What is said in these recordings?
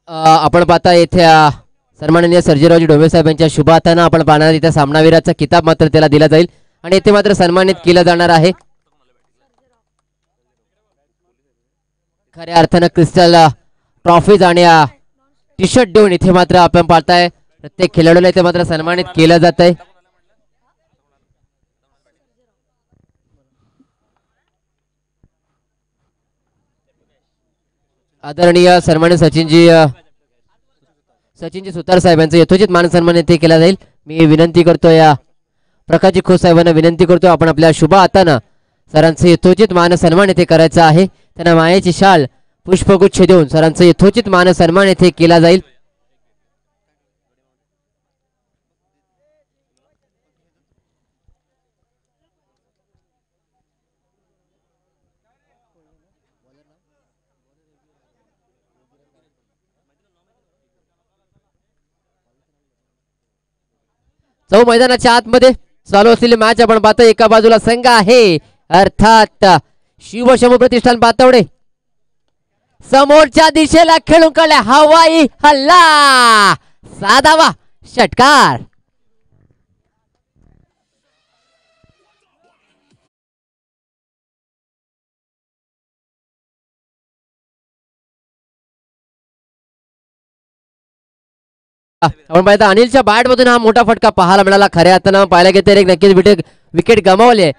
आपण पाहता येथे सन्माननीय सर्जेरावजी ढोबळे साहेब यांच्या शुभ हाताने आपण पाहणार इथे सामनावीराचा किताब मात्र त्याला दिला जाईल आणि इथे मात्र सन्मानित केलं जाणार आहे. खऱ्या अर्थानं क्रिस्टल ट्रॉफीज आणि टी शर्ट देऊन इथे मात्र आपण पाहताय प्रत्येक खेळाडूला इथे मात्र सन्मानित केलं जात आहे. आदरणीय सन्मानित सचिनजी सुतार साहेबांचं यथोचित मान सन्मान येथे केला जाईल. मी विनंती करतो या प्रकाशजी खोत साहेबांना विनंती करतो आपण आपल्या शुभ हातानं सरांचं यथोचित मान सन्मान येथे करायचा आहे. त्यांना मायेची शाल पुष्पगुच्छ देऊन सरांचं यथोचित मान सन्मान येथे केला जाईल. चौ मैदानाच्या आतमध्ये चालू असलेली मॅच आपण पाहतो. एका बाजूला संघ आहे अर्थात शिवशंभू प्रतिष्ठान पातवडे, समोरच्या दिशेला खेळून काढल्या हवाई हल्ला, साधावा षटकार. आपण पाहता अनिलच्या बॅट मधून हा मोठा फटका पाहायला मिळाला. खऱ्या अर्थानं पाहायला गेले तर एक नक्कीच विकेट गमावले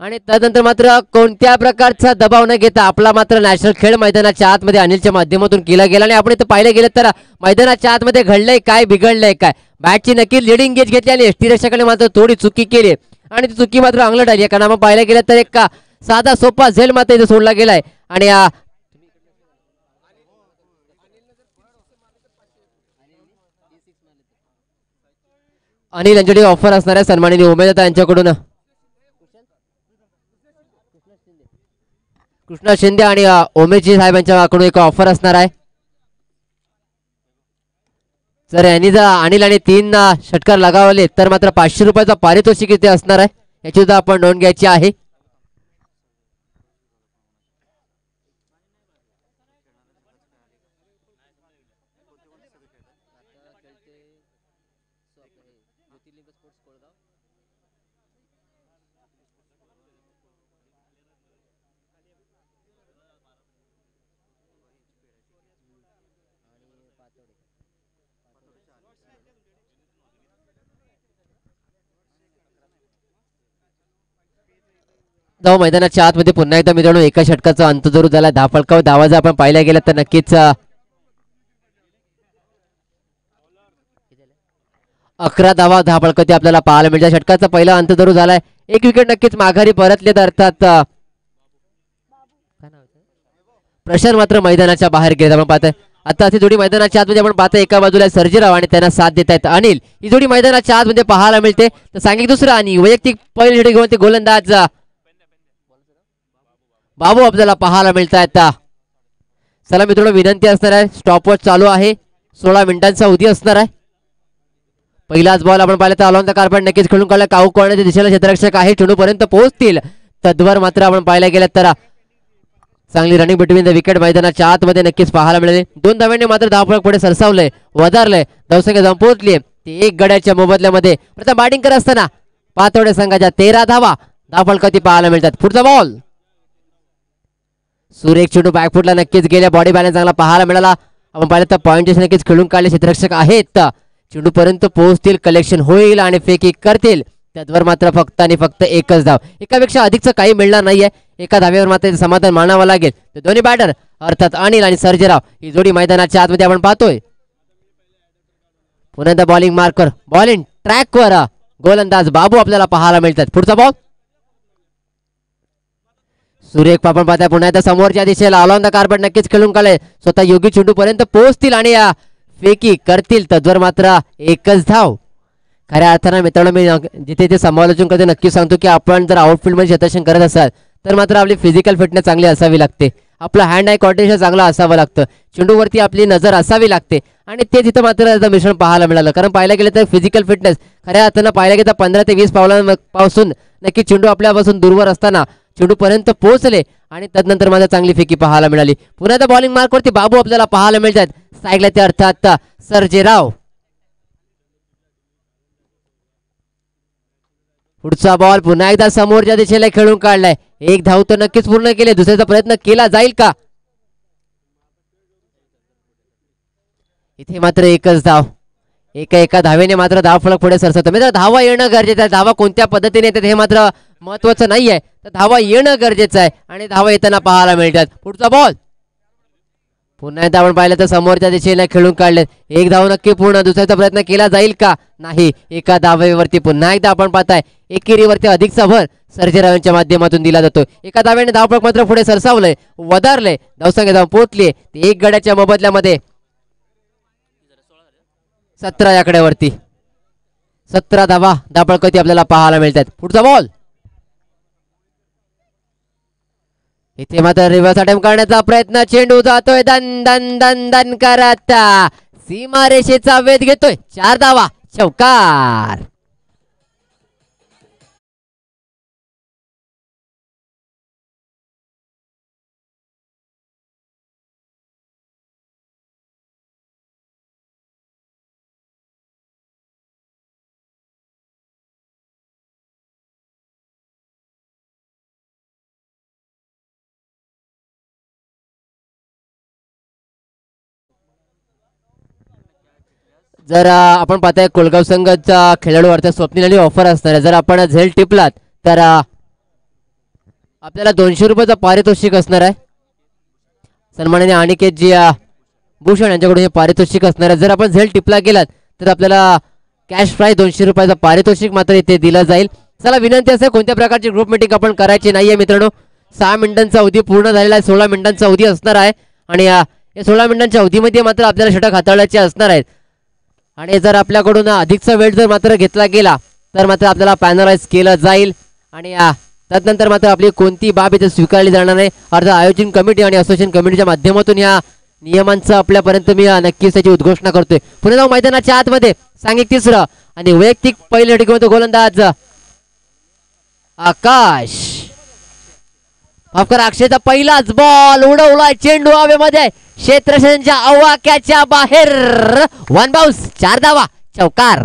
आणि त्यानंतर मात्र कोणत्या प्रकारचा दबाव न घेता आपला मात्र नॅशनल खेळ मैदानाच्या आतमध्ये अनिलच्या माध्यमातून केला गेला. आणि आपण इथं पाहिलं गेलं तर मैदानाच्या आतमध्ये घडलंय काय, बिघडलंय काय, बॅटची नक्की लिडिंग गेज घेतली आणि एसटी रक्षकाने मात्र थोडी चुकी केली आणि ती चुकी मात्र अंगलट आली. कारण आपण पाहिलं गेलं तर एक साधा सोपा झेल मात्र इथे सोडला गेलाय आणि अनिल यांच्याकडे ऑफर असणार आहे सन्माननीय उमेदवार यांच्याकडून कृष्णा शिंदे आणि उमेशजी साहेब यांच्याकडून एक ऑफर असणार आहे. जर यांनी जर अनिल आणि 3 षटकार लगावले तर मात्र 500 रुपयाचा पारितोषिक इथे असणार आहे. याची सुद्धा आपण नोंद घ्यायची आहे. जाऊ मैदानाच्या आतमध्ये पुन्हा एकदा मित्रांनो एका षटकाचा अंत जरूर झाला. धाफळकाव धावा जर आपण पाहिला गेला तर नक्कीच 11 धावा धाफळकती आपल्याला पाहायला मिळतात. षटकाचा पहिला अंत जरूर झालाय. एक विकेट नक्कीच माघारी परतलेत अर्थात प्रशांत मात्र मैदानाच्या बाहेर गेले. आपण पाहतोय आता अशी जोडी मैदानाच्या आतमध्ये आपण पाहतोय एका बाजूला सर्जेराव आणि त्यांना साथ देत आहेत अनिल. ही जोडी मैदानाच्या आतमध्ये पाहायला मिळते. तर सांगितलं दुसरं आणि वैयक्तिक पहिली षटक घेऊन ते गोलंदाज बाबू आपल्याला पाहायला मिळत आहेत. चला मित्रांनो विनंती असणार आहे, स्टॉपवॉच चालू आहे, 16 मिनिटांचा अवधी असणार आहे. पहिलाच बॉल आपण पाहिलं तर अलॉन द कार्पेट नक्कीच खेळून काढला. काऊ कोणाच्या दिशेला क्षेत्ररक्षक आहे, चेंडू पर्यंत पोहोचतील. तद्वर मात्र आपण पाहायला गेलं तर चांगली रनिंग बिटवीन द विकेट मैदानाच्या आतमध्ये नक्कीच पाहायला मिळाले. 2 धाव्यांनी मात्र धावफलक पुढे सरसावलंय, वधारलंय, धावसंख्या जाऊन पोहोचली. ते 1 गड्याच्या मोबदल्यामध्ये प्रथम बॅटिंग करत असताना पातोडे संघाच्या 13 धावा धावफलकाती पाहायला मिळतात. पुढचा बॉल सुरेख चेंडू बॅकफुटला नक्कीच गेल्या. बॉडी बॅलन्स चांगला पाहायला मिळाला. आपण पाहिलं तर पॉईंट नक्कीच खेळून काढले. क्षेत्ररक्षक आहेत, चेंडू पर्यंत पोहोचतील, कलेक्शन होईल आणि फेकी करतील. त्यावर मात्र फक्त आणि फक्त एकच धाव. एकापेक्षा अधिकचं काही मिळणार नाहीये. एका धाव्यावर मात्र समाधान मानावं लागेल. दोन्ही बॅटर अर्थात अनिल आणि सर्जेराव ही जोडी मैदानाच्या आतमध्ये आपण पाहतोय. पुन्हा एकदा बॉलिंग मार्कर, बॉलिंग ट्रॅकवर गोलंदाज बाबू आपल्याला पाहायला मिळतात. पुढचा बॉल सुरेख पापण पाहताय. पुन्हा एकदा समोरच्या दिशेला अलॉन द कार्पेट नक्कीच खेळून काढले. स्वतः योगी चेंडू पर्यंत पोहोचतील आणि फेकी करतील. तद्वर मात्र एकच धाव. खऱ्या अर्थानं मित्रांनो मी जिथे ते समालोचन करते नक्की सांगतो की आपण जर आउटफील्ड मध्ये क्षेत्ररक्षण करत असाल तर मात्र आपली फिजिकल फिटनेस चांगली असावी लागते, आपला हँड आय कोऑर्डिनेशन चांगलं असावं लागतं, चेंडूवरती आपली नजर असावी लागते आणि ते तिथं मात्र त्याचं मिश्रण पाहायला मिळालं. कारण पाहायला गेलं तर फिजिकल फिटनेस खऱ्या अर्थानं पाहायला गेलं तर 15 ते 20 पावलांपासून नक्की चेंडू आपल्यापासून दूरवर असताना चेंडूपर्यंत पोहोचले आणि तदनंतर माझा चांगली फेकी पाहायला मिळाली. पुन्हा त्या बॉलिंग मार्कवरती बाबू आपल्याला पाहायला मिळतात. साईडला ते अर्थात सर्जेराव. पुढचा बॉल पुन्हा एकदा समोरच्या दिशेला खेळून काढलाय. एक धाव तर नक्कीच पूर्ण केले, दुसऱ्याचा प्रयत्न केला जाईल का? इथे मात्र एकच धाव, एका धावेने मात्र धाव फलक पुढे सरसवतो. मित्र धावा येणं गरजेचं आहे. धावा कोणत्या पद्धतीने येतात हे मात्र महत्वाचं नाहीये, तर धावा येणं गरजेचं आहे आणि धावा येताना पाहायला मिळतात. पुढचा बॉल पुन्हा एकदा आपण पाहिलं तर समोरच्या दिशेला खेळून काढले. एक धाव नक्की पूर्ण, दुसऱ्याचा प्रयत्न केला जाईल का? नाही. एका धावेवरती पुन्हा एकदा आपण पाहताय एकेरीवरती अधिकचा भर सर्जेराव यांच्या माध्यमातून दिला जातो. एका धावेने धावफलक मात्र पुढे सरसावलंय, वधारलंय, धावसंख्या जाऊन पोहोचली एक गड्याच्या मोबदल्यामध्ये 17 या कड्यावरती 17 धावा धावफलकावरती आपल्याला पाहायला मिळतात. पुढचा बॉल इथे मात्र रिव्हर्स अटेम्प्ट करण्याचा प्रयत्न, चेंडू जातोय दन दन दन दन करत, सीमारेषेचा वेध घेतोय. 4 धावा, चौकार. जर आपण पाहताय कोलगाव संघाचा खेळाडू अर्थात स्वप्नील आणि ऑफर असणार आहे. जर आपण झेल टिपलात तर आपल्याला 200 रुपयाचं पारितोषिक असणार आहे. सन्माननीय अनिकेत जी भूषण यांच्याकडून हे पारितोषिक असणार आहे. जर आपण झेल टिपला गेलात तर आपल्याला कॅश प्राइज 200 रुपयाचं पारितोषिक मात्र इथे दिलं जाईल. चला विनंती असेल कोणत्या प्रकारची ग्रुप मीटिंग आपण करायची नाहीये मित्रांनो. 6 मिनिटांचा अवधी पूर्ण झालेला आहे, 16 मिनिटांचा अवधी असणार आहे आणि या 16 मिनिटांच्या अवधीमध्ये मात्र आपल्याला षटक हाताळायचे असणार आहेत. आणि जर आपल्याकडून अधिकचा वेळ जर मात्र घेतला गेला तर मात्र आपल्याला पॅनलाइज केलं जाईल आणि तदनंतर मात्र आपली कोणती बाब इथे स्वीकारली जाणार नाही. अर्थात आयोजन कमिटी आणि असोसिएशन कमिटीच्या माध्यमातून या नियमांचं आपल्यापर्यंत मी नक्कीच त्याची उद्घोषणा करतोय. पुणे जाऊ मैदानाच्या आतमध्ये सांघिक तिसरं आणि वैयक्तिक पहिल्या षटकामध्ये गोलंदाज आकाश, माफ करा अक्षयचा पहिलाच बॉल उडवलाय, चेंडू हवेमध्ये क्षेत्ररक्षणाच्या आवाक्याच्या बाहेर, 1 बाउन्स, 4 धावा, चौकार.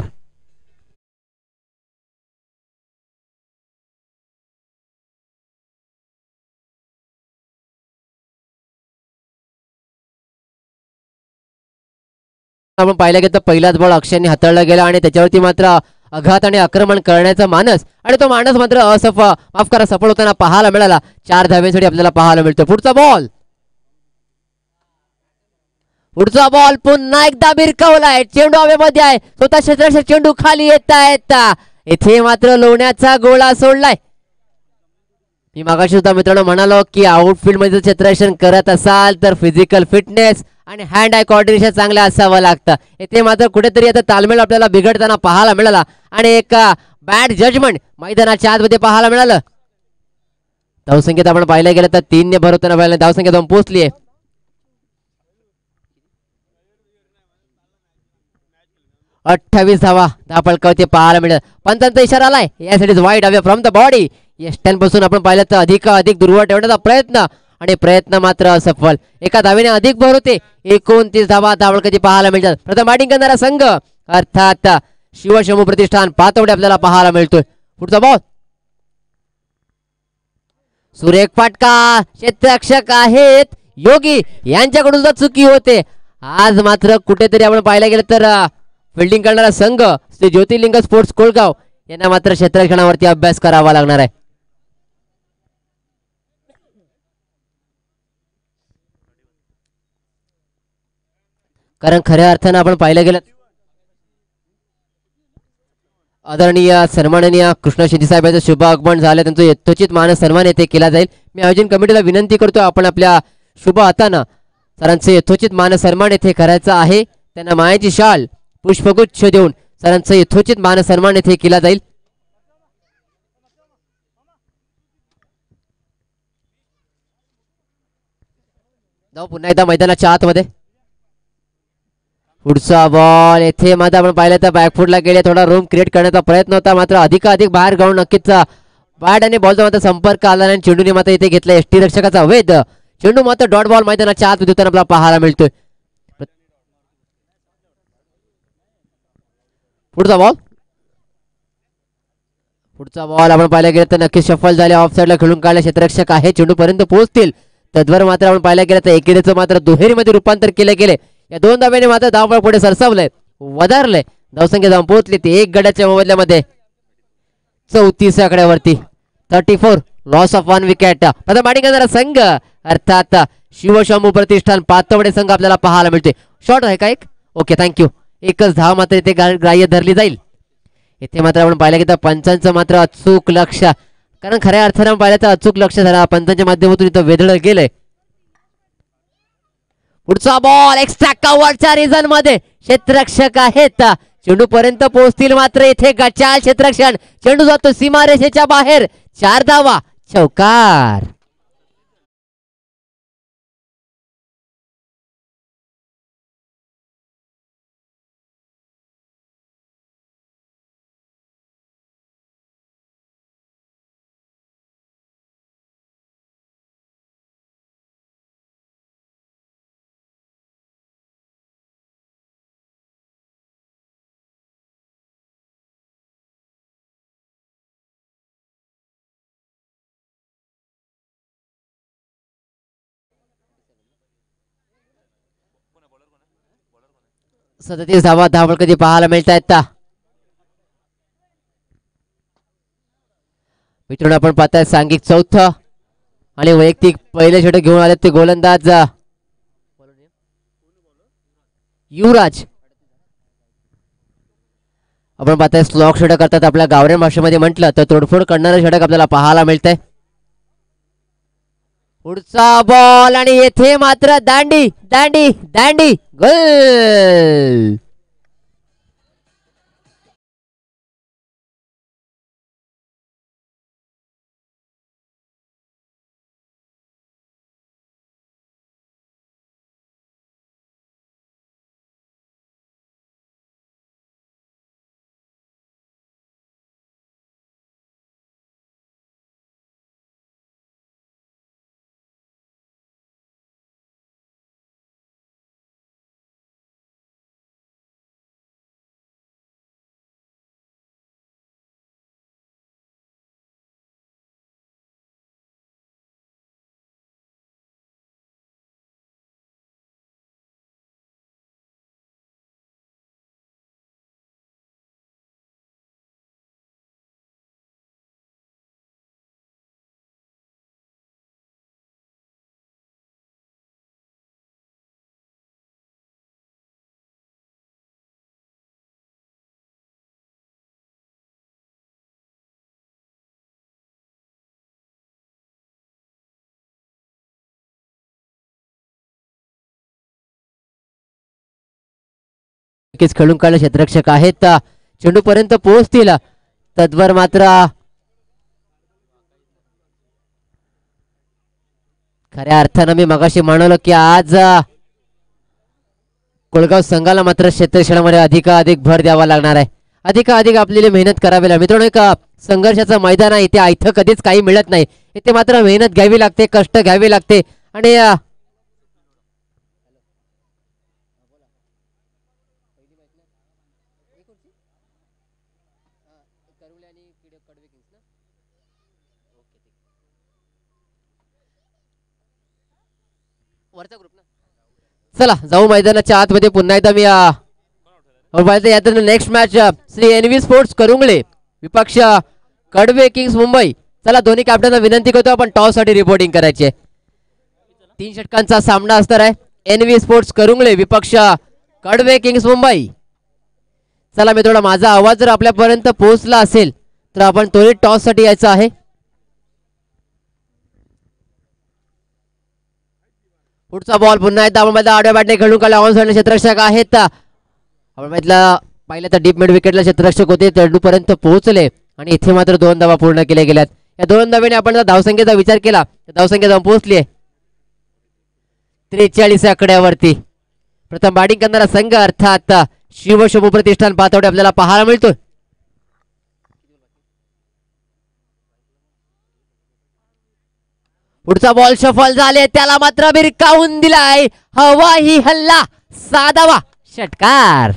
आपण पाहिलं गेलं तर पहिलाच बॉल अक्षयने हाताळला गेला आणि त्याच्यावरती मात्र आघात आणि आक्रमण करण्याचा मानस आणि तो मानस मात्र माफ करा सफळ होताना पाहायला मिळाला. 4 धाव्यांसाठी आपल्याला पाहायला मिळतो. पुढचा बॉल पुन्हा एकदा भिरकवलाय, चेंडू हवेमध्ये आहे, स्वतः क्षेत्ररक्षक चेंडू खाली येत इथे मात्र लोण्याचा गोळा सोडलाय. मी मागाशी सुद्धा मित्रांनो म्हणालो की आउटफील्ड मध्ये क्षेत्ररक्षण करत असाल तर फिजिकल फिटनेस आणि हँड आय कोऑर्डिनेशन चांगलं असावं लागतं. इथे मात्र कुठेतरी आता तालमेल आपल्याला बिघडताना पाहायला मिळाला आणि एक बॅड जजमेंट मैदानाच्या आतमध्ये पाहायला मिळालं. धावसंख्येत आपण पाहिलं गेलं तर 3 ने भरवताना पाहिलं, धावसंख्या जाऊन पोहोचली आहे 28 धावा धावफलकावरती पाहायला मिळत. पंचांचा इशारा आलाय, यासाठी wide away from the body. यष्ट्यांपासून आपण पाहिलं तर अधिक दूरवर ठेवण्याचा प्रयत्न मात्र असफल. एका धावेने अधिक भर होते, 29 धावा धावफलकावरती पाहायला मिळतात. प्रथम बॅटिंग करणारा संघ अर्थात शिवशंभू प्रतिष्ठान पातवडे आपल्याला पाहायला मिळतोय. पुढचा बॉल सुरेख फाटका, क्षेत्ररक्षक आहेत योगी, यांच्याकडून सुद्धा चुकी होते. आज मात्र कुठेतरी आपण पाहायला गेलं तर फिल्डिंग करणारा संघ श्री ज्योतिर्लिंग स्पोर्ट्स कोलगाव यांना मात्र क्षेत्ररक्षणावरती अभ्यास करावा लागणार आहे. कारण खऱ्या अर्थानं आपण पाहिलं गेलं आदरणीय सन्माननीय कृष्णा शिंदे साहेब यांचं शुभ आगमन झालं, त्यांचं यथोचित मान सन्मान येथे केला जाईल. मी आयोजन कमिटीला विनंती करतो आपण आपल्या शुभ हातानं सरांचे यथोचित मान सन्मान येथे करायचा आहे. त्यांना मायाची शाल पुष्पगुच्छ देऊन सरांचं यथोचित मान सन्मान येथे केला जाईल. जाऊ पुन्हा एकदा मैदानाच्या आतमध्ये. पुढचा बॉल येथे मात्र आपण पाहिलं तर बॅकफुटला गेले, थोडा रूम क्रिएट करण्याचा प्रयत्न होता, मात्र अधिकाधिक बाहेर गाऊन नक्कीच बॅट आणि बॉलचा मात्र संपर्क आला आणि चेंडूने मात्र इथे घेतला एसटी रक्षकाचा वेध. चेंडू मात्र डॉट बॉल मैदानाच्या आत विद्युताने आपल्याला पाहायला मिळतोय. पुढचा बॉल आपण पाहायला गेलं तर नक्कीच सफल झाले, ऑफ साईडला खेळून काढले क्षेत्ररक्षक आहे, चेंडू पर्यंत पोहोचतील. तद्वर मात्र आपण पाहायला गेलं तर एकेरीचं मात्र दुहेरीमध्ये रूपांतर केले गेले. या दोन धाब्याने मात्र धावपळ पुढे सरसावलंय, वधारलंय. धावसंख्या जाऊन पोहोचली ती एक गड्याच्या मोबदल्यामध्ये 34 आकड्यावरती. 34 लॉस ऑफ 1 विकेट. प्रथम बॅटिंग करणारा संघ अर्थात शिवशंभू प्रतिष्ठान पातवडे संघ आपल्याला पाहायला मिळते. शॉट आहे का एक? Okay, thank you. एकच धाव मात्र इथे ग्राह्य धरली जाईल. इथे मात्र आपण पाहिलं की पंचांचं मात्र अचूक लक्ष, कारण खऱ्या अर्थानं पाहिलं तर अचूक लक्ष झाला पंचांच्या माध्यमातून इथं वेधलं गेलंय. पुढचा बॉल एक्स्ट्रा कव्हरच्या रिझन मध्ये क्षेत्ररक्षक आहेत, चेंडू पर्यंत पोहोचतील, मात्र इथे गचाल क्षेत्ररक्षण, चेंडू जातो सीमारेषेच्या बाहेर. 4 धावा, चौकार. सदतीस धावा धावळ कधी पाहायला मिळत आहेत. मित्रांनो आपण पाहताय सांघिक चौथं आणि वैयक्तिक पहिले षटक घेऊन आले ते गोलंदाज युवराज. आपण पाहताय स्लॉक षटक करतात, आपल्या गावरान भाषेमध्ये म्हटलं तर तोडफोड करणारं षटक आपल्याला पाहायला मिळतंय. पुढचा बॉल आणि येथे मात्र दांडी दांडी दांडी गोल. खेळून काढले क्षेत्ररक्षक आहेत, चेंडू पर्यंत पोहोचतील. तद्वर मात्र खऱ्या अर्थानं मी मगाशी म्हणालो की आज कोळगाव संघाला मात्र क्षेत्ररक्षणामध्ये अधिकाधिक भर द्यावा लागणार आहे, अधिकाधिक आपल्याला मेहनत करावी लागेल. मित्रांनो एक संघर्षाचं मैदान आहे, इथे इथं कधीच काही मिळत नाही, इथे मात्र मेहनत घ्यावी लागते, कष्ट घ्यावे लागते. आणि चला जाऊ मैदानाच्या आतमध्ये. पुन्हा एकदा मी next match Shri NV sports Karungale विपक्ष कडवे किंग्स मुंबई. चला दोन्ही कॅप्टनला विनंती करतो आपण टॉस साठी रिपोर्टिंग करायची आहे. 3 षटकांचा सामना असणार आहे. एनव्ही स्पोर्ट्स करुंगळे विपक्ष कडवे किंग्स मुंबई. चला मित्रांनो माझा आवाज जर आपल्यापर्यंत पोहोचला असेल तर आपण त्वरित टॉस साठी यायचं आहे. पुढचा बॉल पुन्हा एकदा आपण आडव्या बॅटने खेळून काढला. ऑन साइड क्षेत्ररक्षक आहेत. आपण पाहिलं तर डीप मिड विकेटला क्षेत्ररक्षक होते, चेंडूपर्यंत पोहोचले आणि इथे मात्र 2 धावा पूर्ण केल्या गेल्यात. या 2 धावेने आपण धावसंख्येचा विचार केला तर धावसंख्या जाऊन पोहोचली आहे 43 आकड्यावरती प्रथम बॅटिंग करणारा संघ अर्थात शिवशंभू प्रतिष्ठान पातवडे आपल्याला पाहायला मिळतोय. पुढचा बॉल सफल झाले, त्याला मात्र भिरकावून दिलाय. हवा ही हल्ला, साधावा षटकार.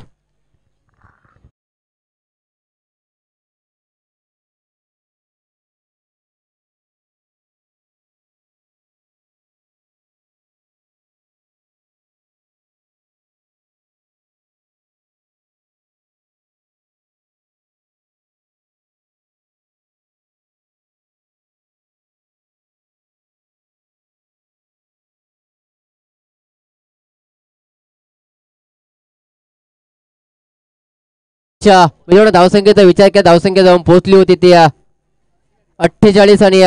मित्रांनो धावसंख्येचा विचार केला, धावसंख्या जाऊन पोहोचली होती ती 48 आणि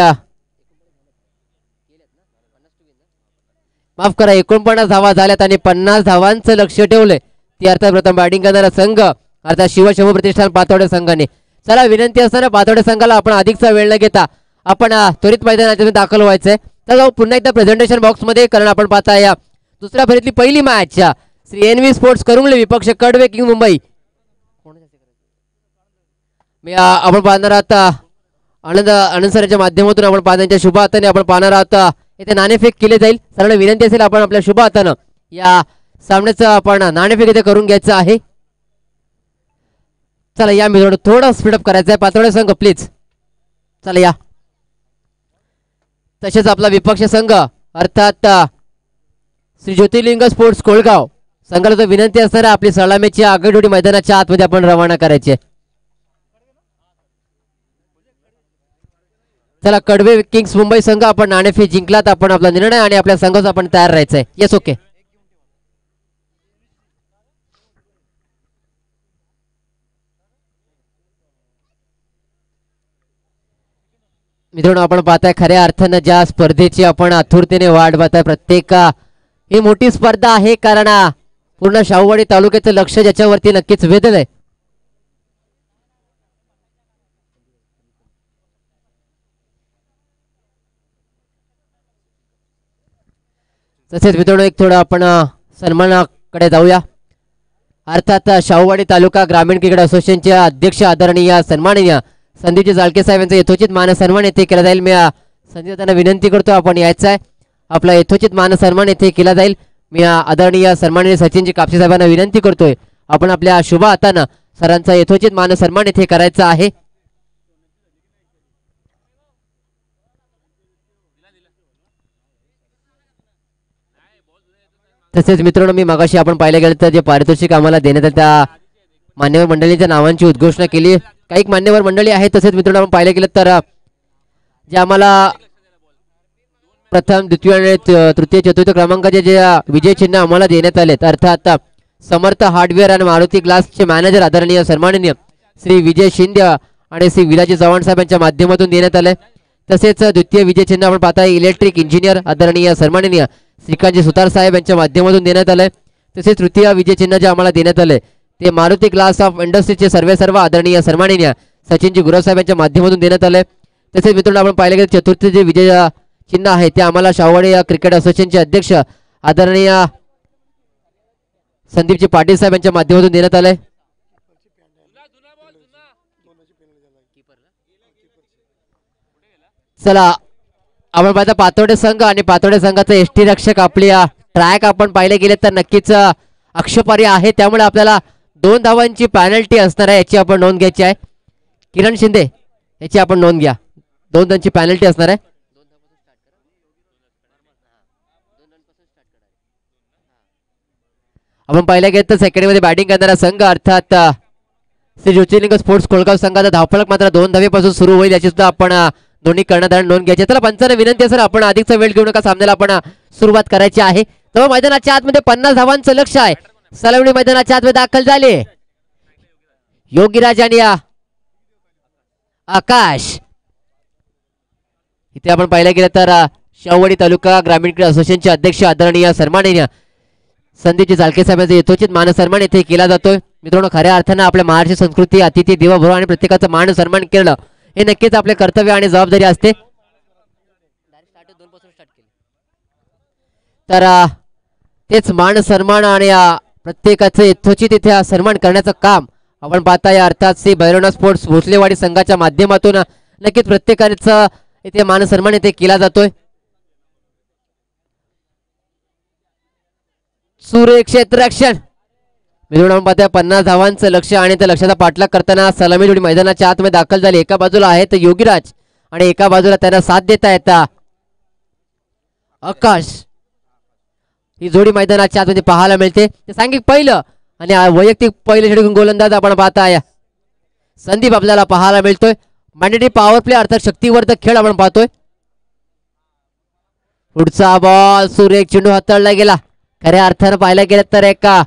माफ करा 49 धावा झाल्यात आणि 50 धावांचं लक्ष ठेवलंय. ती अर्थात प्रथम बॅटिंग करणारा संघ अर्थात शिवशंभू प्रतिष्ठान पातवडे संघाने. चला विनंती असताना पातवडे संघाला आपण अधिकचा वेळ न घेता आपण त्वरित मैदानात दाखल व्हायचंय. तर पुन्हा एकदा प्रेझेंटेशन बॉक्स मध्ये कारण आपण पाहताय दुसऱ्या फेरीतली पहिली मॅच श्री एनव्ही स्पोर्ट्स करुंगले विपक्ष कडवे किंग मुंबई. मी आपण पाहणार आहात आनंद सरांच्या माध्यमातून आपण पाहण्याच्या शुभ हाताने आपण पाहणार आहात. इथे नाणेफेक केले जाईल. सर्वांना विनंती असेल आपण आपल्या शुभ हातानं या सामन्याचं आपण नाणेफेक इथे करून घ्यायचं आहे. चला या मी थोडं स्पीडअप करायचं आहे पातोडे संघ प्लीज. चला या. तसेच आपला विपक्ष संघ अर्थात श्री ज्योतिर्लिंग स्पोर्ट्स कोळगाव संघाला तर विनंती असणार आपली सलामीची आगळडोडी मैदानाच्या आतमध्ये आपण रवाना करायचे. चला कडवे किंग्स मुंबई संघ आपण नाणेफेक जिंकलात. आपण आपला निर्णय आणि आपल्या संघाचा आपण तयार राहायचंय. Yes okay. मित्रांनो आपण पाहताय खऱ्या अर्थानं ज्या स्पर्धेची आपण आतुरतेने वाट पाहताय. प्रत्येक ही मोठी स्पर्धा आहे कारण पूर्ण शाहूवाडी तालुक्याचं लक्ष ज्याच्यावरती नक्कीच वेधलंय. तसेच मित्रांनो एक थोडं आपण सन्मानाकडे जाऊया. अर्थात शाहूवाडी तालुका ग्रामीण क्रिकेट असोसिएशनचे अध्यक्ष आदरणीय सन्माननीय संदीपजी जाळके साहेब यांचा यथोचित मान सन्मान येथे केला जाईल. मी संदीप त्यांना विनंती करतो आपण यायचं आहे. आपला यथोचित मान सन्मान येथे केला जाईल. मी आदरणीय सन्माननीय सचिनजी कापसे साहेबांना विनंती करतोय आपण आपल्या शुभ हातानं सरांचा यथोचित मान सन्मान येथे करायचा आहे. तसेच मित्रांनो मी मगाशी आपण पाहिलं गेलं तर जे पारितोषिक आम्हाला देण्यात आलं त्या मान्यवर मंडळींच्या नावांची उद्घोषणा केली. काही मान्यवर मंडळी आहेत. तसेच मित्रांनो आपण पाहिलं गेलं तर जे आम्हाला प्रथम द्वितीय आणि तृतीय चतुर्थ क्रमांकाचे जे विजय चिन्ह आम्हाला देण्यात आलेत अर्थात समर्थ हार्डवेअर आणि मारुती ग्लासचे मॅनेजर आदरणीय सन्माननीय श्री विजय शिंदे आणि श्री विलाजी चव्हाण साहेब यांच्या माध्यमातून देण्यात आले. तसेच द्वितीय विजय चिन्ह आपण पाहताय इलेक्ट्रिक इंजिनियर आदरणीय सन्माननीय श्रीकांतजी सुतार साहेब यांच्या माध्यमातून देण्यात आले. तसेच तृतीय विजय चिन्ह जे आम्हाला देण्यात आले ते मारुती ग्लास ऑफ इंडस्ट्रीचे सर्व आदरणीय सन्माननीय सचिनजी गुरव साहेब यांच्या माध्यमातून देण्यात आले. तसेच मित्रांनो आपण पाहिलं गेलं चतुर्थ जे विजय चिन्ह आहे ते आम्हाला शाहूवाडी क्रिकेट असोसिएशनचे अध्यक्ष आदरणीय संदीपजी पाटील साहेब यांच्या माध्यमातून देण्यात आले. चला आपण पाहता पातोडे संघ आणि पातोडे संघाचा एसटी रक्षक आपली ट्रॅक आपण पाहिले गेले तर नक्कीच आक्षेपार्ह आहे. त्यामुळे आपल्याला 2 धावांची पॅनल्टी असणार आहे याची आपण नोंद घ्यायची आहे. किरण शिंदे याची आपण नोंद घ्या. 2 धावांची पॅनल्टी असणार आहे. आपण पाहिलं गेलं तर सेकंडमध्ये बॅटिंग करणारा संघ अर्थात श्री ज्योतिर्लिंग स्पोर्ट्स कोळगाव संघाचा धावफलक मात्र 2 धावेपासून सुरू होईल याची सुद्धा आपण दोन्ही कर्णधार नोंद घ्यायची. त्याला पंचांना विनंती असेल आपण अधिकचा वेळ घेऊ नका. सामन्याला आपण सुरुवात करायची आहे. तर मैदानाच्या आतमध्ये 50 धावांचं लक्ष आहे. सलामी मैदानाच्या आतमध्ये दाखल झाले योगीराज आणि आकाश. इथे आपण पाहिलं गेलं तर शाहूवाडी तालुका ग्रामीण क्रीडा असोसिएशनचे अध्यक्ष आदरणीय सन्माननीय संदीपजी जाळके साहेबांचा यथोचित मान सन्मान येथे केला जातोय. मित्रांनो खऱ्या अर्थानं आपल्या महाराष्ट्र संस्कृती अतिथी देवभव आणि प्रत्येकाचं मान सन्मान केलं हे नक्कीच आपले कर्तव्य आणि जबाबदारी असते. तर तेच मान सन्मान आणि प्रत्येकाचं यथोचित इथे सन्मान करण्याचं काम आपण पाहताय. अर्थात श्री भैरवनाथ स्पोर्ट्स भोसलेवाडी संघाच्या माध्यमातून नक्कीच प्रत्येकाचा इथे मान सन्मान इथे केला जातोय. सूर्य क्षेत्ररक्षण मिळून आपण पाहताय 50 धावांचं लक्ष आणि त्या लक्षाचा पाठलाग करताना सलामी जोडी मैदानाच्या आतमध्ये दाखल झाली. एका बाजूला आहेत योगीराज आणि एका बाजूला त्यांना साथ देता येता आकाश. ही जोडी मैदानाच्या आतमध्ये पाहायला मिळते. सांघिक पहिलं आणि वैयक्तिक पहिले षटक गोलंदाज आपण पाहताय संदीप आपल्याला पाहायला मिळतोय. मॅन्डेटरी पॉवर प्ले अर्थात शक्तिवर्धक खेळ आपण पाहतोय. पुढचा बॉल सूर्य चेंडू हाताळला गेला. खऱ्या अर्थानं पाहायला गेलं तर एका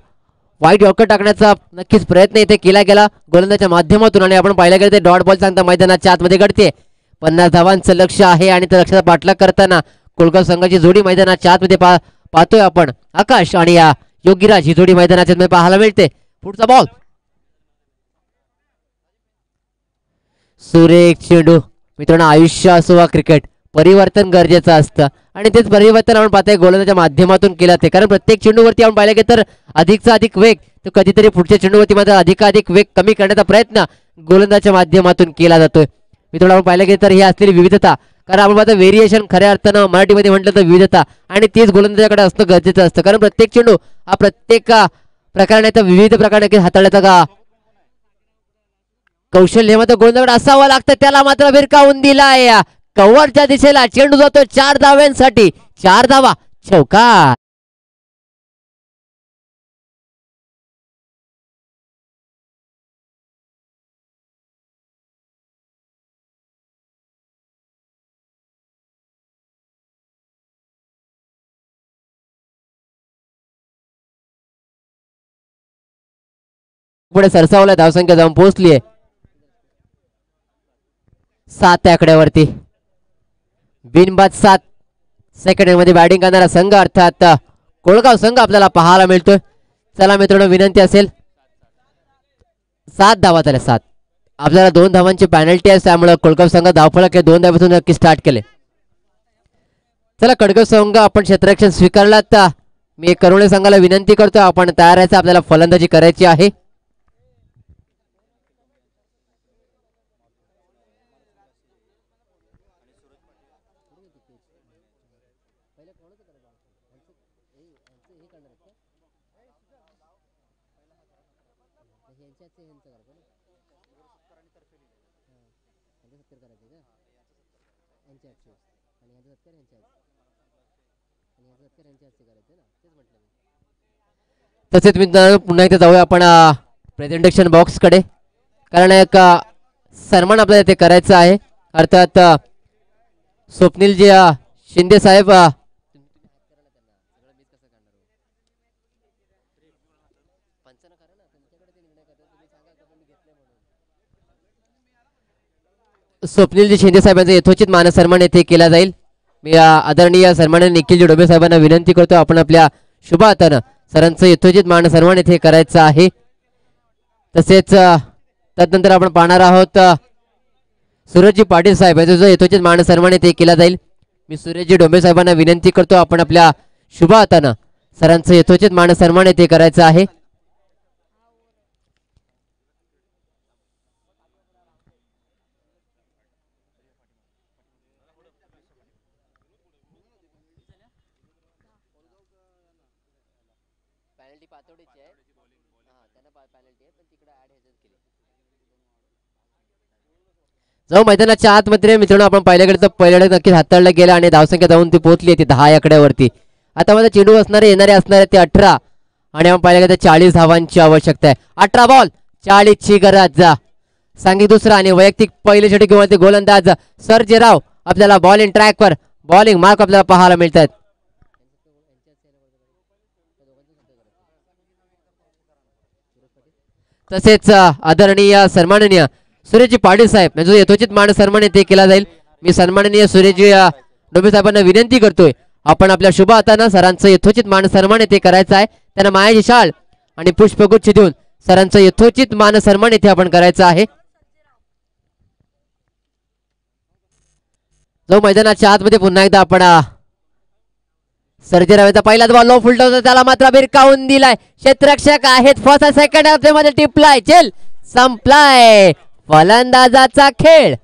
वाईट यॉर्कर टाकण्याचा नक्कीच प्रयत्न इथे केला गेला गोलंदाजाच्या माध्यमातून आणि आपण पाहायला गेलं ते डॉट बॉल सांगता मैदानाच्या आतमध्ये घडते. 50 धावांचं लक्ष आहे आणि त्या लक्षाचा पाठलाग करताना कोलगाव संघाची जोडी मैदानाच्या आतमध्ये पाहतोय आपण. आकाश आणि या योगीराज ही जोडी मैदानाच्या आतमध्ये पाहायला मिळते. पुढचा बॉल सूर्य चेंडू. मित्रांनो आयुष्य असो वा क्रिकेट परिवर्तन गरजेचं असतं आणि तेच परिवर्तन आपण पाहताय गोलंदाजाच्या माध्यमातून केलं ते. कारण प्रत्येक चेंडूवरती आपण पाहिलं गेलं तर अधिकचा अधिक वेग तो कधीतरी पुढच्या चेंडूवरती मात्र अधिकाधिक वेग कमी करण्याचा प्रयत्न गोलंदाजाच्या माध्यमातून केला जातोय. मित्रांनो आपण पाहिलं गेलं तर ही असलेली विविधता कारण आपण पाहता व्हेरिएशन खऱ्या अर्थानं मराठीमध्ये म्हटलं तर विविधता आणि तीच गोलंदाजाकडे असणं गरजेचं असतं. कारण प्रत्येक चेंडू हा प्रत्येक प्रकाराने विविध प्रकारे हाताळण्याचा का कौशल्य मात्र गोलंदाजाकडे असावं लागतं. त्याला मात्र भिरकावून दिलाय. कव्हरच्या दिशेला चेंडू जातो 4 धाव्यांसाठी. 4 धावा चौकार. पुढे सरसावला धावसंख्या जाऊन पोहोचलीये 7 आकड्यावरती. बिनबाद 7 सेकंड मध्ये बॅटिंग करणारा संघ अर्थात कोळगाव संघ आपल्याला पाहायला मिळतोय. चला मित्रांनो विनंती असेल 7 धावा झाल्या 7. आपल्याला 2 धावांची पॅनल्टी आहे त्यामुळे कोळगाव संघ धावफलक 2 धावातून नक्की स्टार्ट केले. चला कडगाव संघ आपण क्षेत्ररक्षण स्वीकारलात. मी करुणे संघाला विनंती करतो आपण तयार आहे. आपल्याला फलंदाजी करायची आहे. तसेच मित्रांनो पुन्हा एकदा जाऊया आपण प्रेझेंटेशन बॉक्स कडे कारण एक सन्मान आपल्याला इथे करायचा आहे. अर्थात स्वप्नीलजी शिंदे साहेब स्वप्नीलजी शिंदे साहेबांचा यथोचित मानसन्मान येथे केला जाईल. मी आदरणीय सन्माननीय निखिलजी डोबे साहेबांना विनंती करतो आपण आपल्या शुभ हातानं सरांचं यथोचित मानसन्मान येथे करायचं आहे. तसेच तदनंतर आपण पाहणार आहोत सूरजजी पाटील साहेब यांचा जो यथोचित मानसन्मान येथे केला जाईल. मी सूरजजी डोंबे साहेबांना विनंती करतो आपण आपल्या शुभ हातानं सरांचं यथोचित मानसन्मान येथे करायचं आहे. जाऊ मैदानाच्या आतमध्ये मित्रांनो आपण पाहिल्या गेलं तर पहिल्या नक्कीच हाताळलं गेलं आणि धावसंख्या जाऊन ती पोहोचली ती 10 आकड्यावरती. आता माझा चेंडू असणारे असणारे ते 18 आणि आपण पाहिल्या गेलं 40 धावांची आवश्यकता आहे. 18 बॉल 40 ची गरज. सांघिक दुसरा आणि वैयक्तिक पहिले षटक किंवा ते गोलंदाज सर्जेराव आपल्याला बॉल इन ट्रॅक वर बॉलिंग मार्क आपल्याला पाहायला मिळतात. तसेच आदरणीय सन्माननीय सूर्यजी पाटील साहेब यांचा यथोचित मान सन्मान येथे केला जाईल. मी सन्माननीय सूर्यजी डोबे साहेबांना विनंती करतोय आपण आपल्या शुभ हातानं सरांचं यथोचित मान सन्मान येथे करायचा आहे. त्यांना मायाची शाल आणि पुष्पगुच्छ देऊन सरांचं यथोचित मान सन्मान येथे आपण करायचं आहे. जो मैदानाच्या आतमध्ये पुन्हा एकदा आपण सर्जेराव पहिलाच बॉल लो फुलटा होता, त्याला मात्र भिरकावून दिलाय. क्षेत्ररक्षक आहेत. फर्स्ट सेकंड हाफ मध्ये टिपलाय. चल संपलाय फलंदाजाचा खेळ.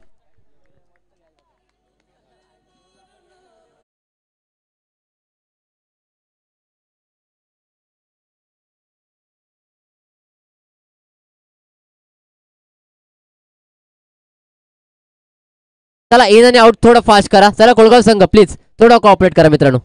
चला इन आणि आउट थोडं फास्ट करा. चला कोळगाव संघ प्लीज थोडं कॉपरेट करा मित्रांनो.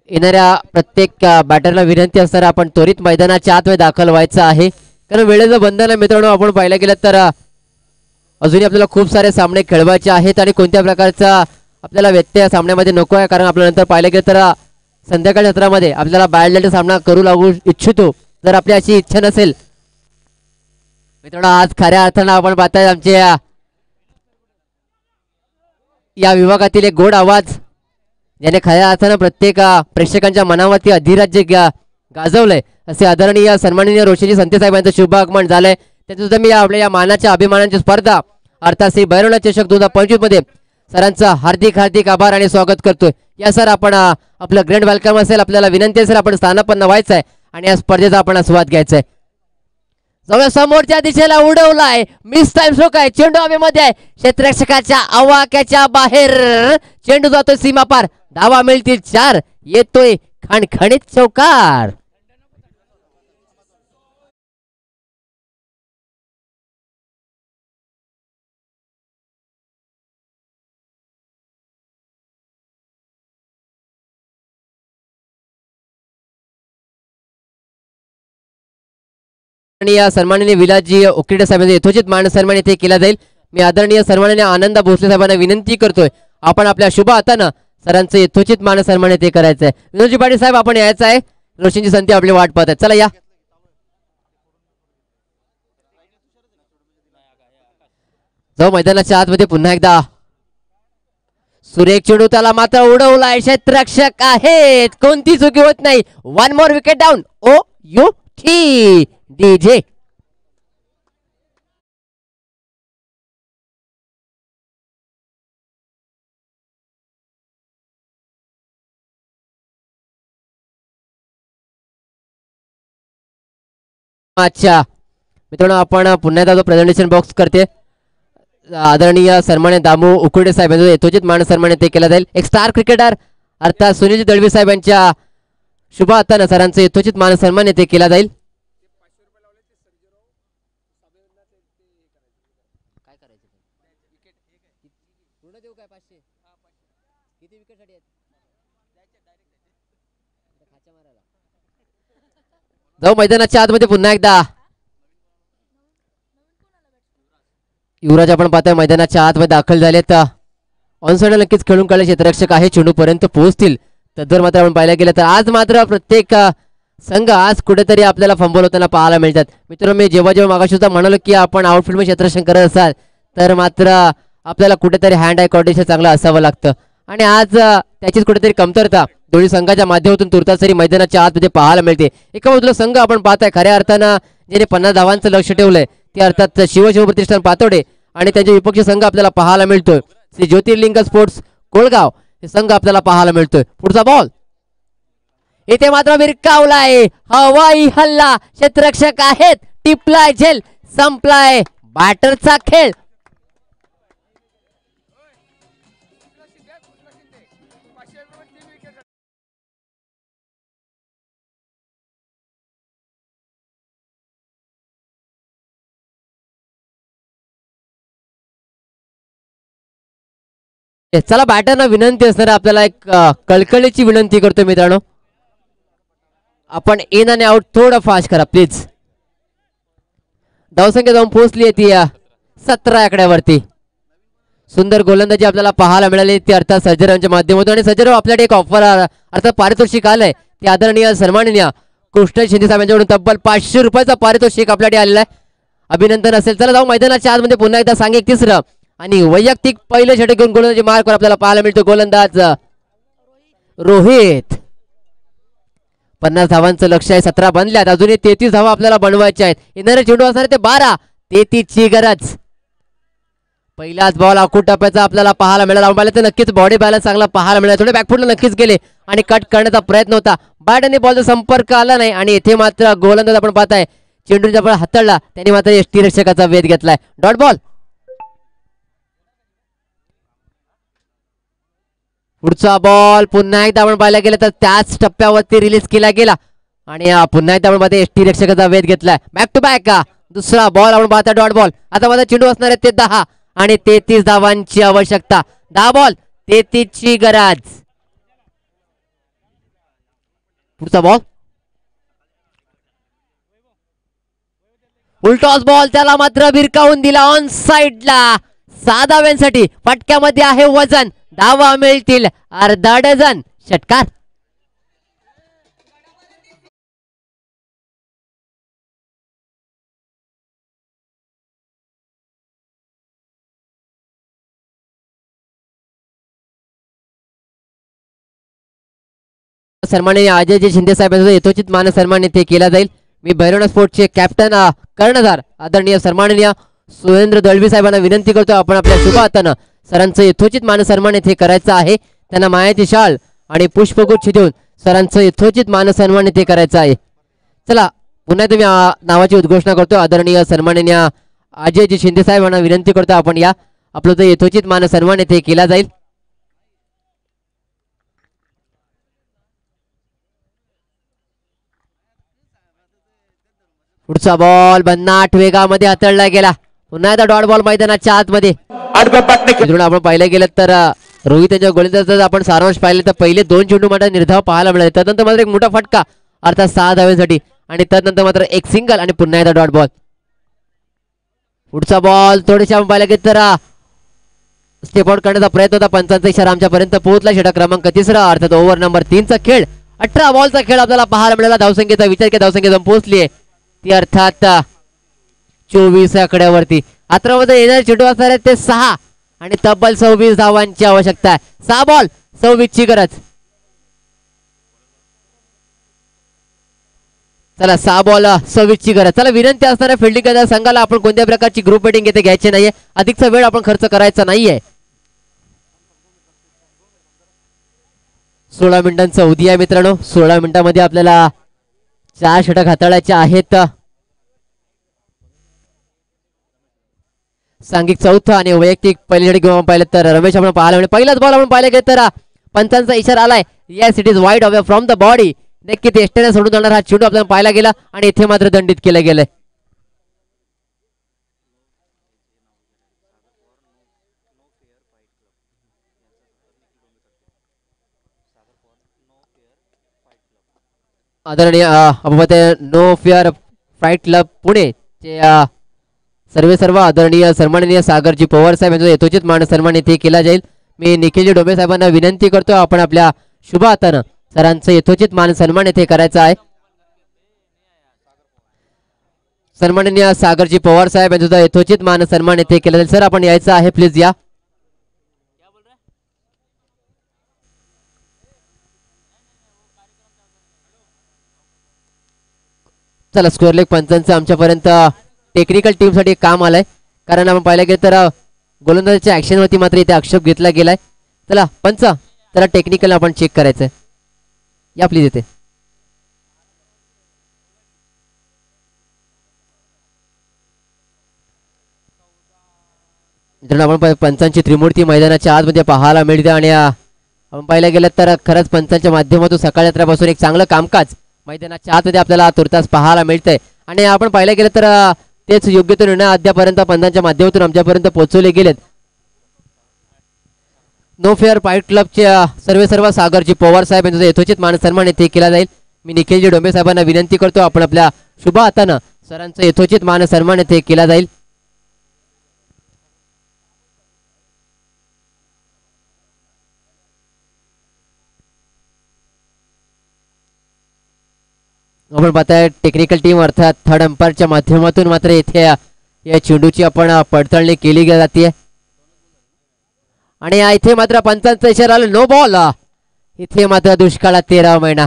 येणाऱ्या प्रत्येक बॅटरला विनंती असणार आपण त्वरित मैदानाच्या आतमध्ये दाखल व्हायचं आहे, कारण वेळेचं बंधन आहे मित्रांनो. आपण पाहिलं गेलं तर अजूनही आपल्याला खूप सारे सामने खेळवायचे आहेत आणि कोणत्या प्रकारचा आपल्याला व्यत्यय सामन्यामध्ये नको आहे, कारण आपल्या नंतर पाहिलं गेलं तर संध्याकाळच्या सत्रामध्ये आपल्याला बॅडलँड सामना करू लागू इच्छितो. जर आपली अशी इच्छा नसेल मित्रांनो, आज खऱ्या अर्थानं आपण पाहताय आमच्या या विभागातील एक गोड आवाज ज्याने खऱ्या अर्थानं प्रत्येक प्रेक्षकांच्या मनावरती अधिराज्य गाजवलंय, असे आदरणीय सन्माननीय रोशनी संते साहेबांचं शुभ आगमन झालंय. त्याचं सुद्धा मी आपल्या या मानाच्या अभिमानांची स्पर्धा अर्थात श्री भैरवनाथ चषक 2025 मध्ये सरांचं हार्दिक हार्दिक आभार आणि स्वागत करतोय. या सर आपण आपलं ग्रँड वेलकम असेल, आपल्याला विनंती असेल आपण स्थानापन्न व्हायचं आहे आणि या स्पर्धेचा आपण आस्वाद घ्यायचा आहे. जवळ समोरच्या दिशेला उडवलाय. मिस टाइम स्ट्रोक आहे. चेंडू हवेमध्ये आहे. क्षेत्ररक्षकाच्या आवाक्याच्या बाहेर चेंडू जातोय सीमापार. धावा मिळतील 4. येतोय खणखणीत चौकार. सन्माननीय विलासजी उकिरडे साहेबांचे यथोचित मान सन्मान येथे केला जाईल. मी आदरणीय सन्माननीय आनंद भोसले साहेबांना विनंती करतोय आपण आपल्या शुभ हातानं सरांचं यथोचित मान सन्मान येथे करायचं आहे. विनोदजी पाटील साहेब आपण यायचं आहे. रोशनची संती आपली वाट पाहत आहे. चला या. जाऊ मैदानाच्या आतमध्ये पुन्हा एकदा. सुरेख चेंडू त्याला मात्र उडवलाय. क्षेत्ररक्षक आहेत. कोणती चुकी होत नाही. 1 more wicket down. O U T DJ. अच्छा मित्रांनो, आपण पुन्हा एकदा प्रेझेंटेशन बॉक्स करते. आदरणीय सन्मान्य दामू उकुर्डे साहेब यांचा यथोचित मान सन्मान ते केला जाईल. एक स्टार क्रिकेटर अर्थात सुनील दळवी साहेब यांच्या शुभ हातानं सरांचं यथोचित मान सन्मान ते केला जाईल. जाऊ मैदानाच्या आतमध्ये पुन्हा एकदा. युवराज आपण पाहतोय मैदानाच्या आतमध्ये दाखल झालेत. ऑन साइड नक्कीच खेळून काढले. क्षेत्ररक्षक आहे. चेंडू पर्यंत पोहोचतील. तर मात्र आपण पाहायला गेलं तर आज मात्र प्रत्येक संघ आज कुठेतरी आपल्याला फंबल होताना पाहायला मिळतात. मित्रांनो, मी जेव्हा मागाशी सुद्धा म्हणालो की आपण आउटफील्ड मध्ये क्षेत्ररक्षण करत असाल तर मात्र आपल्याला कुठेतरी हँड आय कोऑर्डिनेशन चांगलं असावं लागतं आणि आज त्याचीच कुठेतरी कमतरता दोन्ही संघाच्या माध्यमातून तुर्तासरी मैदानाच्या आतमध्ये पाहायला मिळते. एका बाजूला संघ आपण पाहताय खऱ्या अर्थानं ज्याने 50 धावांचं लक्ष ठेवलंय ते अर्थात शिवप्रतिष्ठान पातोडे आणि त्यांचे विपक्षी संघ आपल्याला पाहायला मिळतोय श्री ज्योतिर्लिंग स्पोर्ट्स कोळगाव हे संघ आपल्याला पाहायला मिळतोय. पुढचा बॉल इथे मात्र भिरकावलाय. हवाई हल्ला. क्षेत्ररक्षक आहेत. टिपलाय. झेल संपलाय बॅटरचा खेळ. चला बॅटरना विनंती असणार आपल्याला एक कळकळीची विनंती करतो मित्रांनो, आपण इन आणि आउट थोडं फास्ट करा प्लीज. धावसंख्या जाऊन पोहोचली ती 17 आकड्यावरती. सुंदर गोलंदाजी आपल्याला पाहायला मिळाली ती अर्थात सर्जेरावांच्या माध्यमातून. आणि सर्जेराव आपल्याकडे एक ऑफर अर्थात पारितोषिक आलंय ते आदरणीय सन्माननीय कृष्ण शिंदे साहेब यांच्याकडून तब्बल 500 रुपयाचा पारितोषिक आपल्याकडे आलेला आहे. अभिनंदन असेल. चला जाऊ मैदानाच्या आतमध्ये पुन्हा एकदा सांगे. तिसरं आणि वैयक्तिक पहिले षटक घेऊन गोलंदाजी मार्कवर आपल्याला पाहायला मिळतो गोलंदाज रोहित. 50 धावांचं लक्ष आहे. 17 बनल्यात. अजूनही 33 धावा आपल्याला बनवायच्या आहेत. येणारे चेंडू असणार ते 12. 33 ची गरज. पहिलाच बॉल अकूट टप्प्याचा आपल्याला पाहायला मिळाला. आपण पाहिलं तर नक्कीच बॉडी बॅलन्स चांगला पाहायला मिळाला. थोडे बॅकफुटला नक्कीच गेले आणि कट करण्याचा प्रयत्न होता. बॅट आणि बॉलचा संपर्क आला नाही आणि इथे मात्र गोलंदाज आपण पाहताय चेंडूचा आपण हाताळला, त्यांनी मात्र यष्टीरक्षकाचा वेध घेतलाय. Dot ball. पुढचा बॉल पुन्हा एकदा आपण पाहायला गेलं तर त्याच टप्प्यावरती रिलीज केला गेला आणि पुन्हा एकदा आपण पाहता यष्टीरक्षकाचा वेध घेतलाय. बॅक टू बॅक दुसरा बॉल आपण पाहता डॉट बॉल. आता माझा चेंडू असणार आहे ते 10 आणि 33 धावांची आवश्यकता. 10 बॉल 33 ची गरज. पुढचा बॉल उलटॉस बॉल, त्याला मात्र भिरकावून दिला ऑन साइडला. 6 धाव्यांसाठी फटक्यामध्ये आहे वजन. धावा मिळतील अर्धा डझन. षटकार. सन्माननीय अजयजी शिंदे साहेबांचा यथोचित मान सन्मान इथे केला जाईल. मी भैरवनाथ स्पोर्ट्सचे कॅप्टन कर्णधार आदरणीय सन्माननीय सुरेंद्र दळवी साहेबांना विनंती करतो आपण आपल्या शुभ हातानं सरांचं यथोचित मान सन्मान इथे करायचं आहे. त्यांना मायाची शाल आणि पुष्पगुच्छ देऊन सरांचं यथोचित मान सन्मान इथे करायचं आहे. चला पुन्हा तुम्ही नावाची उद्घोषणा करतो. आदरणीय सन्माननीय अजयजी शिंदे साहेबांना विनंती करतो आपण या आपलं जो यथोचित मान सन्मान इथे केला जाईल. पुढचा बॉल भन्नाट वेगामध्ये हाताळला गेला. पुन्हा एकदा डॉट बॉल मैदानाच्या आतमध्ये. आपण पाहिलं गेलं तर रोहित यांच्या गोलंदाजाचा आपण सारांश पाहिले तर पहिले 2 चेंडू मात्र निर्धाव पाहायला मिळाले. त्यानंतर मात्र एक मोठा फटका अर्थात 6 धाव्यांसाठी आणि त्यानंतर मात्र एक सिंगल आणि पुन्हा एकदा डॉट बॉल. पुढचा बॉल थोडेसे आपण पाहिलं गेलं तर स्टेप आउट करण्याचा प्रयत्न होता. पंचांचा इशारा आमच्यापर्यंत पोहोचला. षटक क्रमांक 3 अर्थात ओव्हर नंबर 3 चा खेळ. 18 बॉलचा खेळ आपल्याला पाहायला मिळाला. धावसंख्येचा विचार केला धावसंख्या जाऊन पोहोचली आहे ती अर्थात 24 आकड्यावरती. आत्रामध्ये येणारे चेंडू असणार आहेत ते 6 आणि तब्बल 26 धावांची आवश्यकता आहे. 6 बॉल 26 ची गरज. चला 6 बॉल 26 ची गरज. चला विनंती असणाऱ्या फिल्डिंग करणाऱ्या संघाला आपण कोणत्या प्रकारची ग्रुप बेटिंग येथे घ्यायची नाहीये. अधिकचा वेळ आपण खर्च करायचा नाहीये. 16 मिनिटांचा अवधी आहे मित्रांनो. 16 मिनिटांमध्ये आपल्याला 4 षटक हाताळायचे आहेत. सांघिक चौथा आणि वैयक्तिक पहिली षटक घेऊन पाहिलं तर रमेश आपण पाहायला मिळेल. पहिलाच बॉल आपण पाहिला गेलं तर पंचांचा इशारा आलाय. Yes it is wide away from the body. नक्की ते एस्टेने सोडून जाणार हा चेंडू आपल्याला पाहायला गेला आणि इथे मात्र दंडित केलं गेलंय. आदरणीय आपण no fair fight club Pune चे सर्व आदरणीय सन्माननीय सागरजी पवार साहेब यांचा यथोचित मान सन्मान इथे केला जाईल. मी निखिलजी डोबे साहेबांना विनंती करतो आपण आपल्या शुभ हातानं सरांचं यथोचित मान सन्मान इथे करायचा आहे. सन्माननीय सागरजी पवार साहेब यांचा यथोचित मान सन्मान इथे केला जाईल. सर आपण यायचं आहे प्लीज या. चला स्कोअर लेग पंचांचं आमच्यापर्यंत टेक्निकल टीम साठी काम आलंय. कारण आपण पाहिलं गेलं तर गोलंदाजाच्या ऍक्शन वरती मात्र इथे आक्षेप घेतला गेलाय. चला पंच त्याला टेक्निकल आपण चेक करायचंय. या प्लीज इथे. आपण पंचांची त्रिमूर्ती मैदानाच्या आतमध्ये पाहायला मिळते आणि आपण पाहिलं गेलं तर खरंच पंचांच्या माध्यमातून सकाळ रात्रीपासून एक चांगलं कामकाज मैदानाच्या आतमध्ये आपल्याला तुर्तास पाहायला मिळतंय. आणि आपण पाहिलं गेलं तर तेच योग्य तो निर्णय अद्यापर्यंत पंचांच्या माध्यमातून आमच्यापर्यंत पोहोचवले गेलेत. नो फेअर फाईट क्लबचे सर्व सागरजी पवार साहेब यांचा यथोचित मान सन्मान इथे केला जाईल. मी निखिलजी डोंबे साहेबांना विनंती करतो आपण आपल्या शुभ हातानं सरांचं यथोचित मान सन्मान इथे केला जाईल. आपण पाहताय टेक्निकल टीम अर्थात थर्ड अंपायरच्या माध्यमातून मात्र इथे या चेंडूची आपण पडताळणी केली जाते आणि इथे मात्र पंचांचा इशारा आला नो बॉल. इथे मात्र दुष्काळात 13 महिना.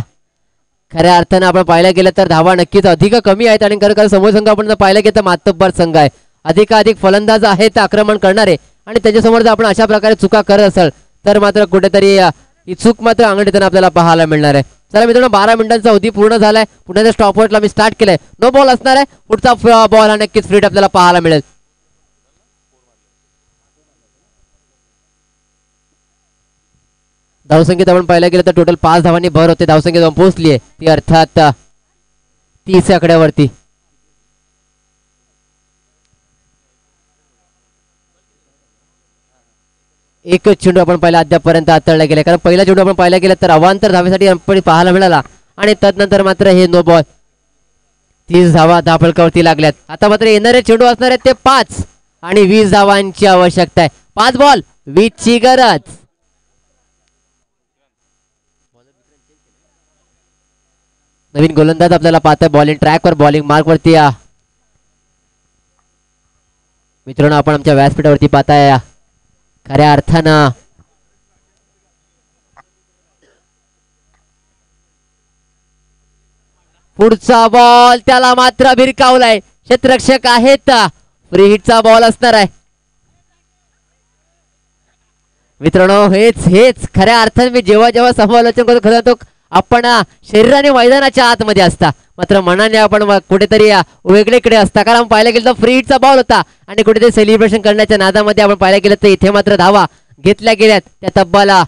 खऱ्या अर्थानं आपण पाहायला गेलं तर धावा नक्कीच अधिक कमी आहेत आणि खरं समोर संघ आपण पाहायला गेलं तर मातब्बर संघ आहे. अधिकाधिक फलंदाज आहेत आक्रमण करणारे आणि त्याच्यासमोर जर आपण अशा प्रकारे चुका करत असाल तर मात्र कुठेतरी ही चूक मात्र अंगठीतून आपल्याला पाहायला मिळणार आहे. चला मित्रांनो 12 मिनिटांचा अवधी पूर्ण झालाय. पुन्हा स्टॉपवॉचला मी स्टार्ट केलंय. नो बॉल असणार आहे. पुढचा बॉल हा नक्कीच फ्रीट आपल्याला पाहायला मिळेल. धावसंख्येत आपण पाहायला गेलं तर टोटल 5 धावांनी भर होते. धावसंख्या जाऊन पोहोचली आहे ती अर्थात 30 आकड्यावरती. एकच चेंडू आपण पाहिला अद्यापर्यंत हाताळला गेला, कारण पहिला चेंडू आपण पाहायला गेला तर अवांतर धावेसाठी आपण पाहायला मिळाला आणि तदनंतर मात्र हे नो बॉल. 30 धावा धापळकावरती लागल्यात. आता मात्र येणारे चेंडू असणार आहेत ते 5 आणि 20 धावांची आवश्यकता आहे. 5 बॉल 20 ची गरज. नवीन गोलंदाज आपल्याला पाहतोय बॉलिंग ट्रॅकवर, बॉलिंग मार्कवरती. मित्रांनो आपण आमच्या व्यासपीठावरती पाहताय खऱ्या अर्थानं पुढचा बॉल त्याला मात्र भिरकावलाय. क्षेत्ररक्षक आहेत. फ्री हिटचा बॉल असणार आहे. मित्रांनो हेच खऱ्या अर्थाने मी जेव्हा जेव्हा समालोचन करतो खरं तो आपण शरीराने मैदानाच्या आतमध्ये असता, मात्र मनाने आपण कुठेतरी वेगळीकडे असता. कारण आपण पाहायला गेलं तर फ्री हिटचा बॉल होता आणि कुठेतरी सेलिब्रेशन करण्याच्या नादामध्ये आपण पाहायला गेलं तर इथे मात्र धावा घेतल्या गेल्यात. त्या तब्बला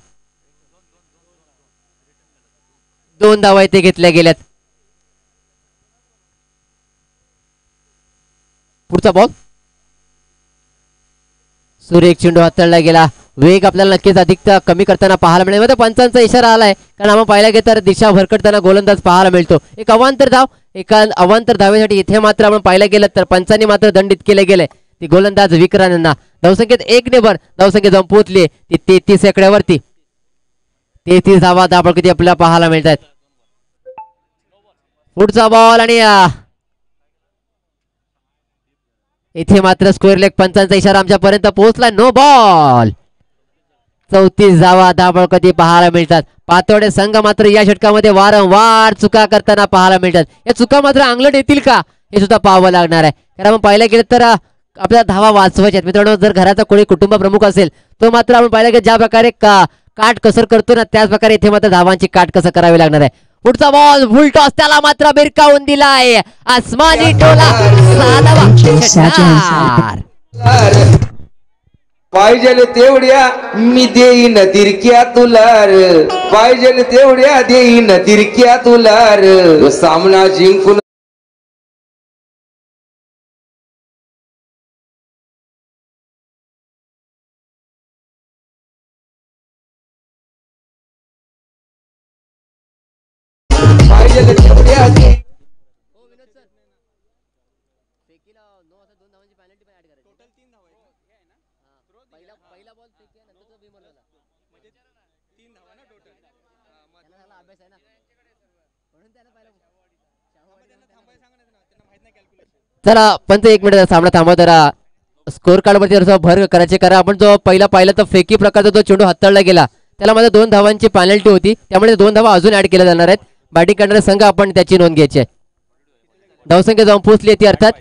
2 धावा इथे घेतल्या गेल्यात. पुढचा बॉल सुरेख चेंडू हाताळला गेला. वेग आपल्याला नक्कीच अधिक कमी करताना पाहायला मिळेल. मध्ये पंचांचा इशारा आलाय, कारण आपण पाहायला गेलं तर दिशा भरकटताना गोलंदाज पाहायला मिळतो. एक अवांतर धाव, एका अवांतर धावेसाठी इथे मात्र आपण पाहायला गेलं तर पंचांनी मात्र दंडित केले गेले ती गोलंदाज विक्रांत यांना. धावसंख्येत 1 ने भर धावसंख्या जाऊन पोहोचली ती 33 आकड्यावरती. 33 धावा धापळ किती आपल्याला पाहायला मिळतात. पुढचा बॉल आणि इथे मात्र स्क्वेअर लेग पंचांचा इशारा आमच्यापर्यंत पोहोचला. No ball. 34 धावा धाबळ कधी पाहायला मिळतात. पातोडे संघ मात्र या षटकामध्ये वारंवार चुका करताना पाहायला मिळतात. या चुका मात्र अंगलट येतील का हे सुद्धा पाहावं लागणार आहे, कारण आपण पाहायला गेलं तर आपल्या धावा वाचवायच्या. मित्रांनो जर घराचा कोणी कुटुंब प्रमुख असेल तो मात्र आपण पाहायला गेलं ज्या प्रकारे काट कसर करतो ना त्याच प्रकारे इथे मात्र धावांची काट कसर करावी लागणार आहे. पुढचा बॉल फुल टॉस त्याला मात्र भिरकावून दिलाय. आसमानी टोला पाहिजे तेवढ्या मी देईन तिरक्या तुलार, पाहिजे तेवढ्या देईन तिरक्या तुलार. सामना जिंकून पाहिजे तेवढ्या चला पंच 1 मिनिट सामना थांबवा जरा. स्कोर कार्ड वरती भर करायचे, कारण आपण जो पहिला पाहिला तर फेकी प्रकारचा जो चेंडू हाताळला गेला त्याला मध्ये 2 धावांची पेनल्टी होती, त्यामुळे 2 धावा अजून ऍड केल्या जाणार आहेत. बॅटिंग करणारे संघ आपण त्याची नोंद घ्यायची आहे. धावसंख्या जाऊन पोहोचली ती अर्थात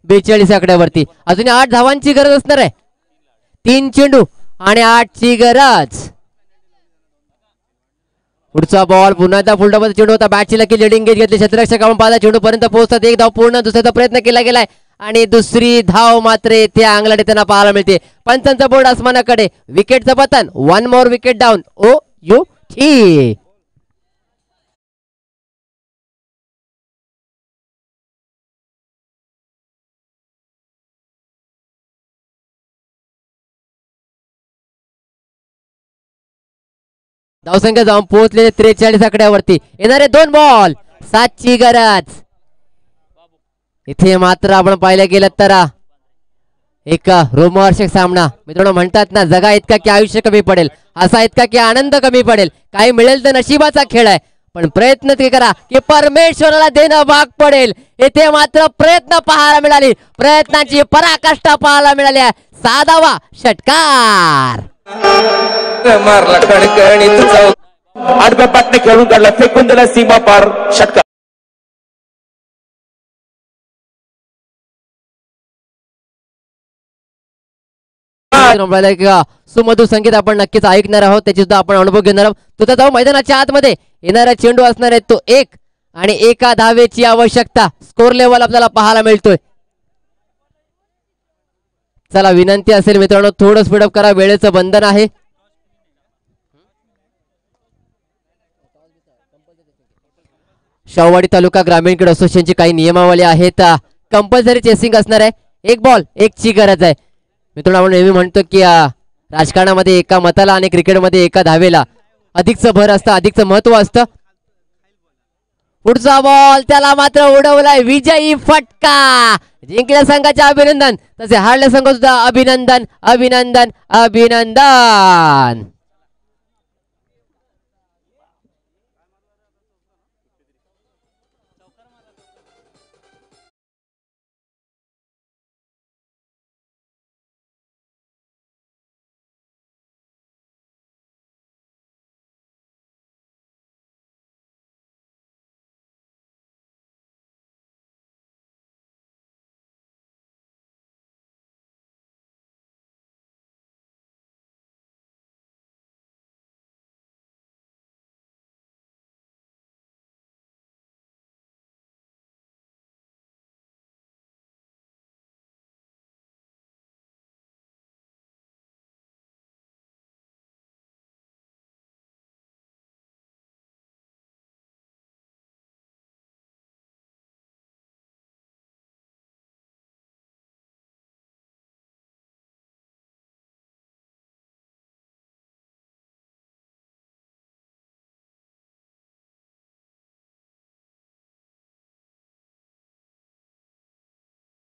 42 आकड्यावरती. अजून 8 धावांची गरज असणार आहे. 3 चेंडू आणि 8 ची गरज. पुढचा बॉल पुन्हा एकदा फुलटॉपचा चेंडू होता. बॅटची लकी लिडिंग गेज घेतली. क्षेत्ररक्षक आपण पाहिला चेंडू पर्यंत पोहोचतात. 1 धाव पूर्ण, दुसऱ्याचा प्रयत्न केला गेलाय आणि दुसरी धाव मात्र येथे अंगलट येताना पाहायला मिळते. पंचांचा बोर्ड आसमानाकडे. विकेटचं पतन. 1 मोर विकेट डाऊन. OUT. धावसंख्या जाऊन पोहोचलेले 43 आकड्यावरती. येणारे 2 बॉल 7 ची गरज. इथे मात्र आपण पाहिलं गेलं तर एक रोमहर्षक सामना. मित्रांनो म्हणतात ना जगा इतका की आयुष्य कमी पडेल, असा इतका की आनंद कमी पडेल. काही मिळेल तर नशिबाचा खेळ आहे, पण प्रयत्न ते करा की परमेश्वराला देणं भाग पडेल. इथे मात्र प्रयत्न पाहायला मिळाली, प्रयत्नाची पराकाष्ठा पाहायला मिळाल्या. 6वा षटकार मारला कणकणीत आडव्या पाटने खेळून काढला, फेकून दिला सीमा पार. षटकार. बाद सुमधुर संगीत आपण नक्कीच ऐकणार आहोत, त्याची सुद्धा आपण अनुभव घेणार आहोत. तुझा जाऊ मैदानाच्या आतमध्ये येणारा चेंडू असणार आहे तो 1 आणि एका धावेची आवश्यकता. स्कोर लेवल आपल्याला पाहायला मिळतोय. चला विनंती असेल मित्रांनो, थोडं स्पीडअप करा, वेळेचं बंधन आहे. शाहूवाडी तालुका ग्रामीण क्रीडा असोसिएशनची काही नियमावली आहेत. कंपल्सरी चेसिंग असणार आहे. 1 बॉल 1 ची गरज आहे मित्रांनो. आपण नेहमी म्हणतो की राजकारणामध्ये एका मताला आणि क्रिकेटमध्ये एका धावेला अधिकचं भर असतं, अधिकचं महत्व असतं. पुढचा बॉल त्याला मात्र उडवलाय. विजयी फटका. जिंकल्या संघाचे अभिनंदन, तसे हारल्या संघ सुद्धा अभिनंदन अभिनंदन अभिनंदन.